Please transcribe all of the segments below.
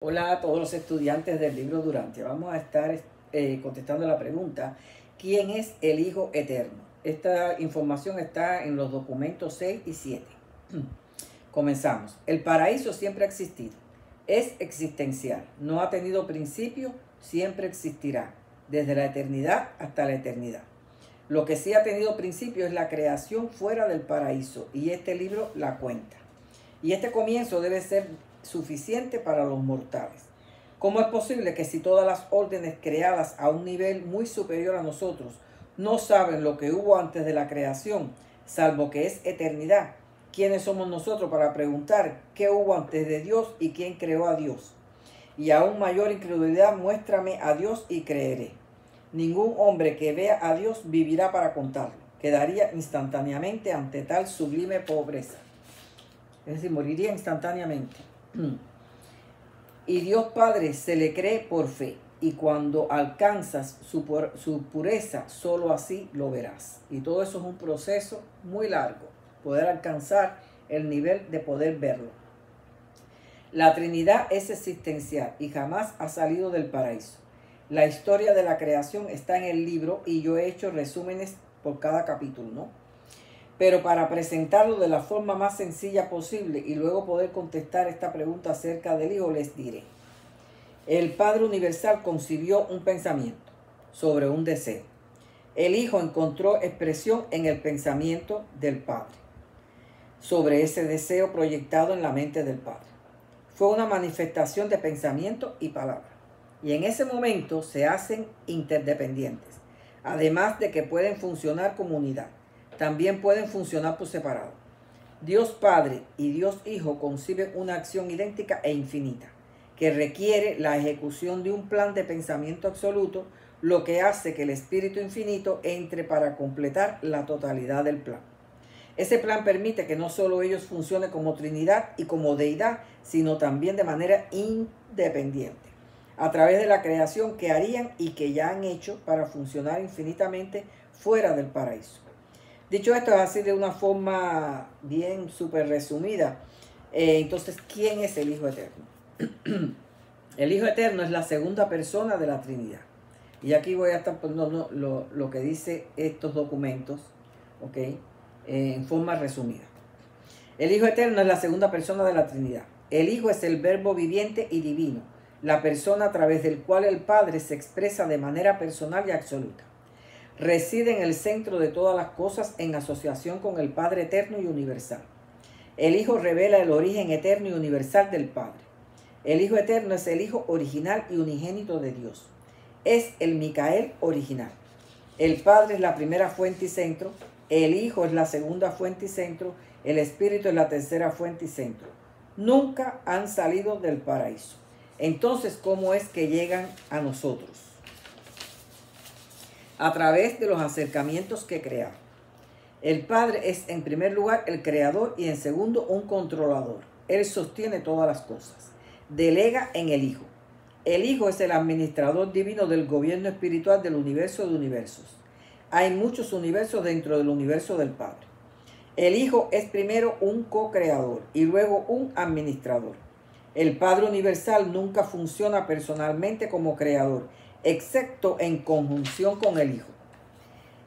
Hola a todos los estudiantes del libro Durante. Vamos a estar contestando la pregunta: ¿quién es el Hijo Eterno? Esta información está en los documentos 6 y 7. Comenzamos. El paraíso siempre ha existido. Es existencial. No ha tenido principio, siempre existirá, desde la eternidad hasta la eternidad. Lo que sí ha tenido principio es la creación fuera del paraíso, y este libro la cuenta. Y este comienzo debe ser suficiente para los mortales. ¿Cómo es posible que si todas las órdenes creadas a un nivel muy superior a nosotros no saben lo que hubo antes de la creación, salvo que es eternidad? ¿Quiénes somos nosotros para preguntar qué hubo antes de Dios y quién creó a Dios? Y aún mayor incredulidad, muéstrame a Dios y creeré. Ningún hombre que vea a Dios vivirá para contarlo. Quedaría instantáneamente ante tal sublime pobreza. Es decir, moriría instantáneamente. Y Dios Padre se le cree por fe, y cuando alcanzas su pureza, solo así lo verás. Y todo eso es un proceso muy largo, poder alcanzar el nivel de poder verlo. La Trinidad es existencial y jamás ha salido del paraíso. La historia de la creación está en el libro y yo he hecho resúmenes por cada capítulo, ¿no? Pero para presentarlo de la forma más sencilla posible y luego poder contestar esta pregunta acerca del Hijo, les diré. El Padre Universal concibió un pensamiento sobre un deseo. El Hijo encontró expresión en el pensamiento del Padre sobre ese deseo proyectado en la mente del Padre. Fue una manifestación de pensamiento y palabra. Y en ese momento se hacen interdependientes, además de que pueden funcionar como unidad. También pueden funcionar por separado. Dios Padre y Dios Hijo conciben una acción idéntica e infinita, que requiere la ejecución de un plan de pensamiento absoluto, lo que hace que el Espíritu Infinito entre para completar la totalidad del plan. Ese plan permite que no solo ellos funcionen como Trinidad y como Deidad, sino también de manera independiente, a través de la creación que harían y que ya han hecho para funcionar infinitamente fuera del paraíso. Dicho esto, es así de una forma bien súper resumida. Entonces, ¿quién es el Hijo Eterno? El Hijo Eterno es la segunda persona de la Trinidad. Y aquí voy a estar poniendo lo que dice estos documentos, ¿ok? En forma resumida. El Hijo Eterno es la segunda persona de la Trinidad. El Hijo es el Verbo viviente y divino, la persona a través del cual el Padre se expresa de manera personal y absoluta. Reside en el centro de todas las cosas en asociación con el Padre eterno y universal. El Hijo revela el origen eterno y universal del Padre. El Hijo eterno es el Hijo original y unigénito de Dios. Es el Micael original. El Padre es la primera fuente y centro. El Hijo es la segunda fuente y centro. El Espíritu es la tercera fuente y centro. Nunca han salido del paraíso. Entonces, ¿cómo es que llegan a nosotros? A través de los acercamientos que crearon. El Padre es en primer lugar el creador y en segundo un controlador. Él sostiene todas las cosas. Delega en el Hijo. El Hijo es el administrador divino del gobierno espiritual del universo de universos. Hay muchos universos dentro del universo del Padre. El Hijo es primero un co-creador y luego un administrador. El Padre Universal nunca funciona personalmente como creador, excepto en conjunción con el Hijo.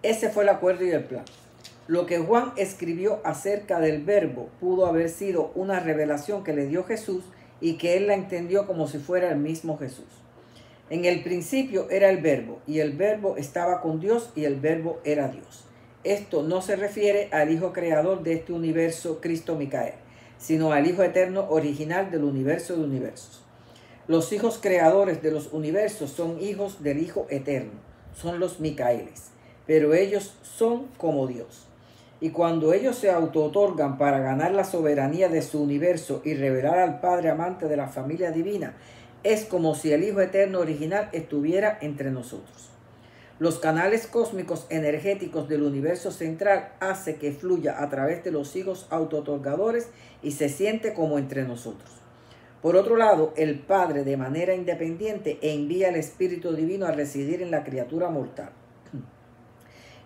Ese fue el acuerdo y el plan. Lo que Juan escribió acerca del Verbo pudo haber sido una revelación que le dio Jesús y que él la entendió como si fuera el mismo Jesús. En el principio era el Verbo, y el Verbo estaba con Dios, y el Verbo era Dios. Esto no se refiere al Hijo creador de este universo, Cristo Micael, sino al Hijo eterno original del universo de universos. Los hijos creadores de los universos son hijos del Hijo eterno, son los Micaeles, pero ellos son como Dios. Y cuando ellos se auto-otorgan para ganar la soberanía de su universo y revelar al Padre amante de la familia divina, es como si el Hijo eterno original estuviera entre nosotros. Los canales cósmicos energéticos del universo central hace que fluya a través de los hijos auto-otorgadores y se siente como entre nosotros. Por otro lado, el Padre de manera independiente envía el Espíritu Divino a residir en la criatura mortal.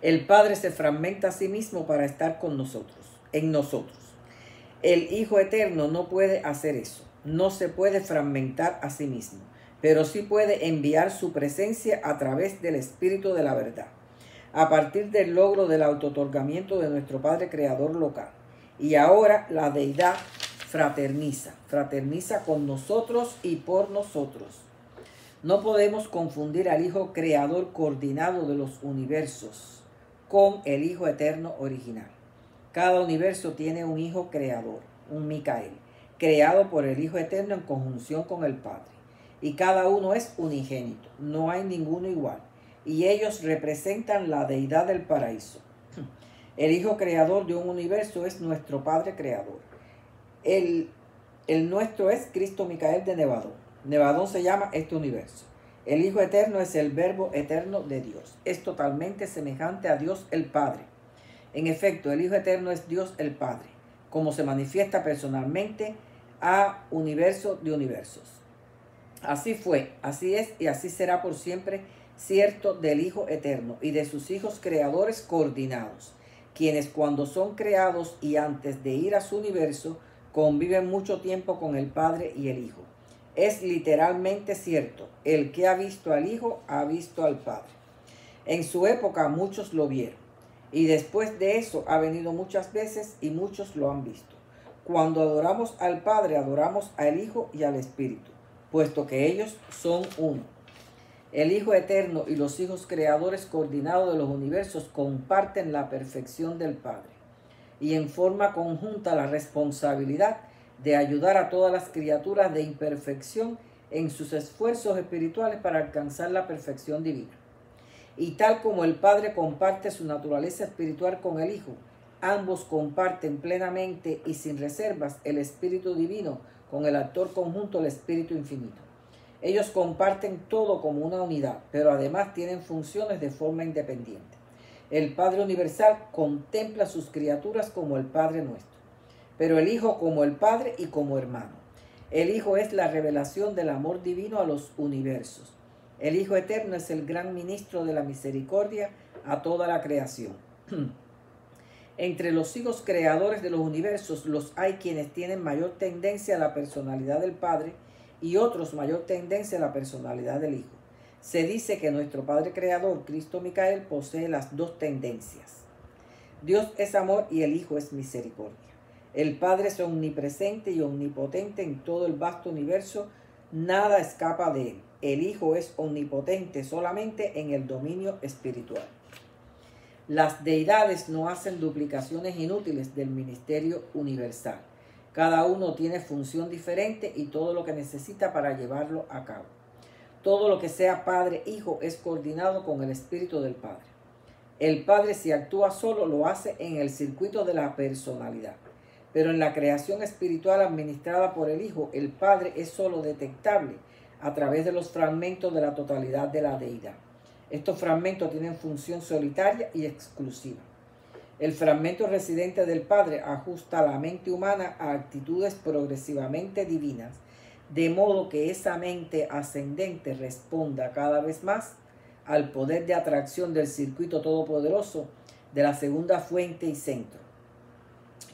El Padre se fragmenta a sí mismo para estar con nosotros, en nosotros. El Hijo Eterno no puede hacer eso. no se puede fragmentar a sí mismo, pero sí puede enviar su presencia a través del Espíritu de la verdad, a partir del logro del autootorgamiento de nuestro Padre Creador local. Y ahora la deidad fraterniza con nosotros y por nosotros. No podemos confundir al Hijo Creador coordinado de los universos con el Hijo Eterno original. Cada universo tiene un Hijo Creador, un Micael, creado por el Hijo Eterno en conjunción con el Padre. Y cada uno es unigénito, no hay ninguno igual. Y ellos representan la deidad del paraíso. El Hijo Creador de un universo es nuestro Padre Creador. El nuestro es Cristo Micael de Nevadón. Nevadón se llama este universo. El Hijo Eterno es el Verbo eterno de Dios. Es totalmente semejante a Dios el Padre. En efecto, el Hijo Eterno es Dios el Padre, como se manifiesta personalmente a universo de universos. Así fue, así es y así será por siempre cierto del Hijo Eterno y de sus hijos creadores coordinados, quienes cuando son creados y antes de ir a su universo, conviven mucho tiempo con el Padre y el Hijo. Es literalmente cierto, el que ha visto al Hijo ha visto al Padre. En su época muchos lo vieron, y después de eso ha venido muchas veces y muchos lo han visto. Cuando adoramos al Padre, adoramos al Hijo y al Espíritu, puesto que ellos son uno. El Hijo Eterno y los hijos creadores coordinados de los universos comparten la perfección del Padre y en forma conjunta la responsabilidad de ayudar a todas las criaturas de imperfección en sus esfuerzos espirituales para alcanzar la perfección divina. Y tal como el Padre comparte su naturaleza espiritual con el Hijo, ambos comparten plenamente y sin reservas el Espíritu Divino con el actor conjunto del Espíritu Infinito. Ellos comparten todo como una unidad, pero además tienen funciones de forma independiente. El Padre Universal contempla a sus criaturas como el Padre nuestro, pero el Hijo como el Padre y como hermano. El Hijo es la revelación del amor divino a los universos. El Hijo Eterno es el gran ministro de la misericordia a toda la creación. Entre los hijos creadores de los universos los hay quienes tienen mayor tendencia a la personalidad del Padre y otros mayor tendencia a la personalidad del Hijo. Se dice que nuestro Padre Creador, Cristo Micael, posee las dos tendencias. Dios es amor y el Hijo es misericordia. El Padre es omnipresente y omnipotente en todo el vasto universo, nada escapa de él. El Hijo es omnipotente solamente en el dominio espiritual. Las deidades no hacen duplicaciones inútiles del ministerio universal. Cada uno tiene función diferente y todo lo que necesita para llevarlo a cabo. Todo lo que sea Padre-Hijo es coordinado con el Espíritu del Padre. El Padre, si actúa solo, lo hace en el circuito de la personalidad. Pero en la creación espiritual administrada por el Hijo, el Padre es solo detectable a través de los fragmentos de la totalidad de la deidad. Estos fragmentos tienen función solitaria y exclusiva. El fragmento residente del Padre ajusta la mente humana a actitudes progresivamente divinas, de modo que esa mente ascendente responda cada vez más al poder de atracción del circuito todopoderoso de la segunda fuente y centro.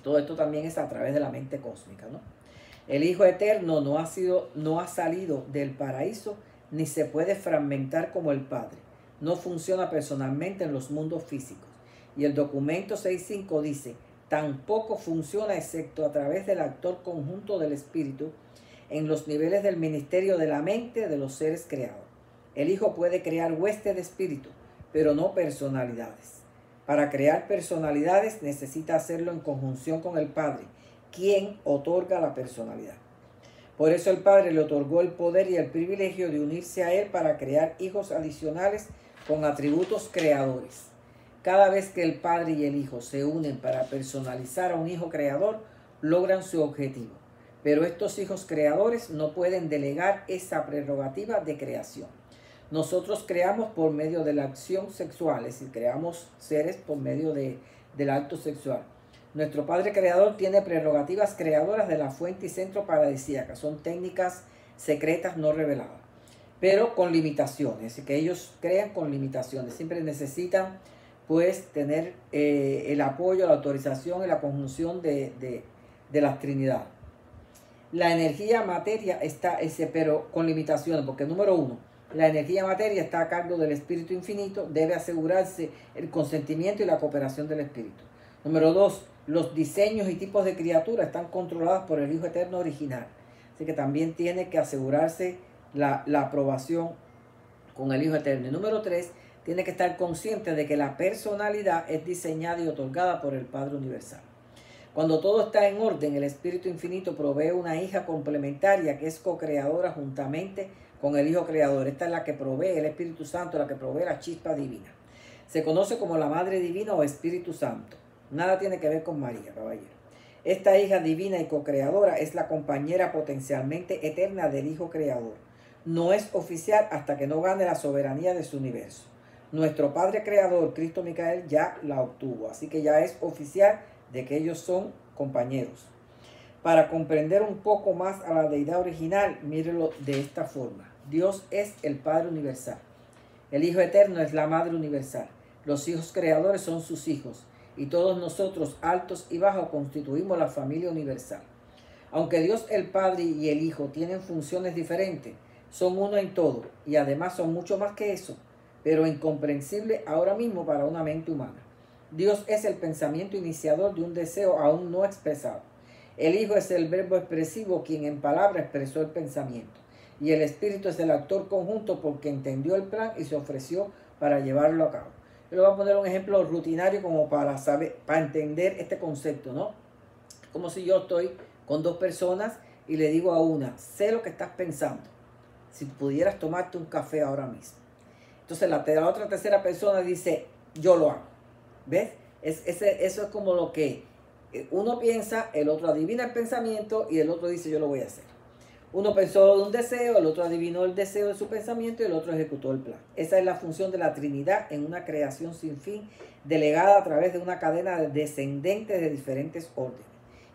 Todo esto también es a través de la mente cósmica, ¿no? El Hijo Eterno no ha salido del paraíso ni se puede fragmentar como el Padre. No funciona personalmente en los mundos físicos. Y el documento 6.5 dice, tampoco funciona excepto a través del actor conjunto del Espíritu en los niveles del ministerio de la mente de los seres creados. El Hijo puede crear hueste de espíritu, pero no personalidades. Para crear personalidades necesita hacerlo en conjunción con el Padre, quien otorga la personalidad. Por eso el Padre le otorgó el poder y el privilegio de unirse a Él para crear hijos adicionales con atributos creadores. Cada vez que el Padre y el Hijo se unen para personalizar a un Hijo creador, logran su objetivo. Pero estos hijos creadores no pueden delegar esa prerrogativa de creación. Nosotros creamos por medio de la acción sexual, es decir, creamos seres por medio del acto sexual. Nuestro Padre Creador tiene prerrogativas creadoras de la fuente y centro paradisíaca. Son técnicas secretas no reveladas, pero con limitaciones, es decir, que ellos crean con limitaciones. Siempre necesitan pues tener el apoyo, la autorización y la conjunción de la Trinidad. La energía materia está, pero con limitaciones, porque número uno, la energía materia está a cargo del Espíritu Infinito, debe asegurarse el consentimiento y la cooperación del Espíritu. Número dos, los diseños y tipos de criaturas están controlados por el Hijo Eterno original. Así que también tiene que asegurarse la aprobación con el Hijo Eterno. Y número tres, tiene que estar consciente de que la personalidad es diseñada y otorgada por el Padre Universal. Cuando todo está en orden, el Espíritu Infinito provee una hija complementaria que es co-creadora juntamente con el Hijo Creador. Esta es la que provee el Espíritu Santo, la que provee la chispa divina. Se conoce como la Madre Divina o Espíritu Santo. Nada tiene que ver con María, caballero. Esta hija divina y co-creadora es la compañera potencialmente eterna del Hijo Creador. No es oficial hasta que no gane la soberanía de su universo. Nuestro Padre Creador, Cristo Micael, ya la obtuvo, así que ya es oficial de que ellos son compañeros. Para comprender un poco más a la deidad original, mírelo de esta forma. Dios es el Padre Universal. El Hijo Eterno es la Madre Universal. Los hijos creadores son sus hijos. Y todos nosotros, altos y bajos, constituimos la familia universal. Aunque Dios el Padre y el Hijo tienen funciones diferentes, son uno en todo. Y además son mucho más que eso, pero incomprensible ahora mismo para una mente humana. Dios es el pensamiento iniciador de un deseo aún no expresado. El Hijo es el verbo expresivo quien en palabra expresó el pensamiento. Y el Espíritu es el actor conjunto porque entendió el plan y se ofreció para llevarlo a cabo. Yo le voy a poner un ejemplo rutinario como para saber, para entender este concepto, ¿no? Como si yo estoy con dos personas y le digo a una, sé lo que estás pensando. Si pudieras tomarte un café ahora mismo. Entonces la otra tercera persona dice, yo lo hago. ¿Ves? Eso es como lo que uno piensa, el otro adivina el pensamiento y el otro dice, yo lo voy a hacer. Uno pensó de un deseo, el otro adivinó el deseo de su pensamiento y el otro ejecutó el plan. Esa es la función de la Trinidad en una creación sin fin, delegada a través de una cadena de descendentes de diferentes órdenes.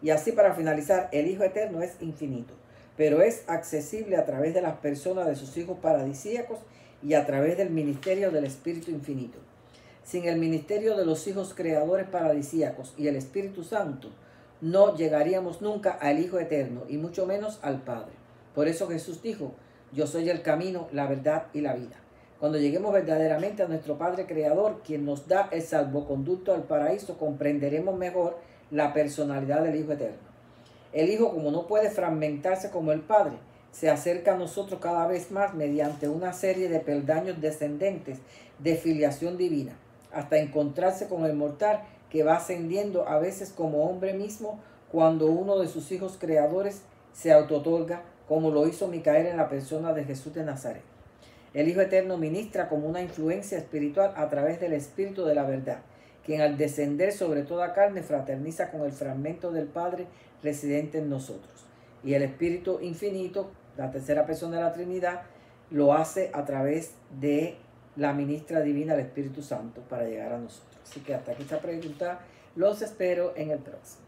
Y así, para finalizar, el Hijo Eterno es infinito, pero es accesible a través de las personas de sus hijos paradisíacos y a través del ministerio del Espíritu Infinito. Sin el ministerio de los hijos creadores paradisíacos y el Espíritu Santo, no llegaríamos nunca al Hijo Eterno y mucho menos al Padre. Por eso Jesús dijo, yo soy el camino, la verdad y la vida. Cuando lleguemos verdaderamente a nuestro Padre Creador, quien nos da el salvoconducto al paraíso, comprenderemos mejor la personalidad del Hijo Eterno. El Hijo, como no puede fragmentarse como el Padre, se acerca a nosotros cada vez más mediante una serie de peldaños descendentes de filiación divina, hasta encontrarse con el mortal que va ascendiendo a veces como hombre mismo cuando uno de sus hijos creadores se autootorga, como lo hizo Micael en la persona de Jesús de Nazaret. El Hijo Eterno ministra como una influencia espiritual a través del Espíritu de la verdad, quien al descender sobre toda carne fraterniza con el fragmento del Padre residente en nosotros. Y el Espíritu Infinito, la tercera persona de la Trinidad, lo hace a través de la ministra divina, el Espíritu Santo, para llegar a nosotros. Así que hasta aquí esta pregunta. Los espero en el próximo.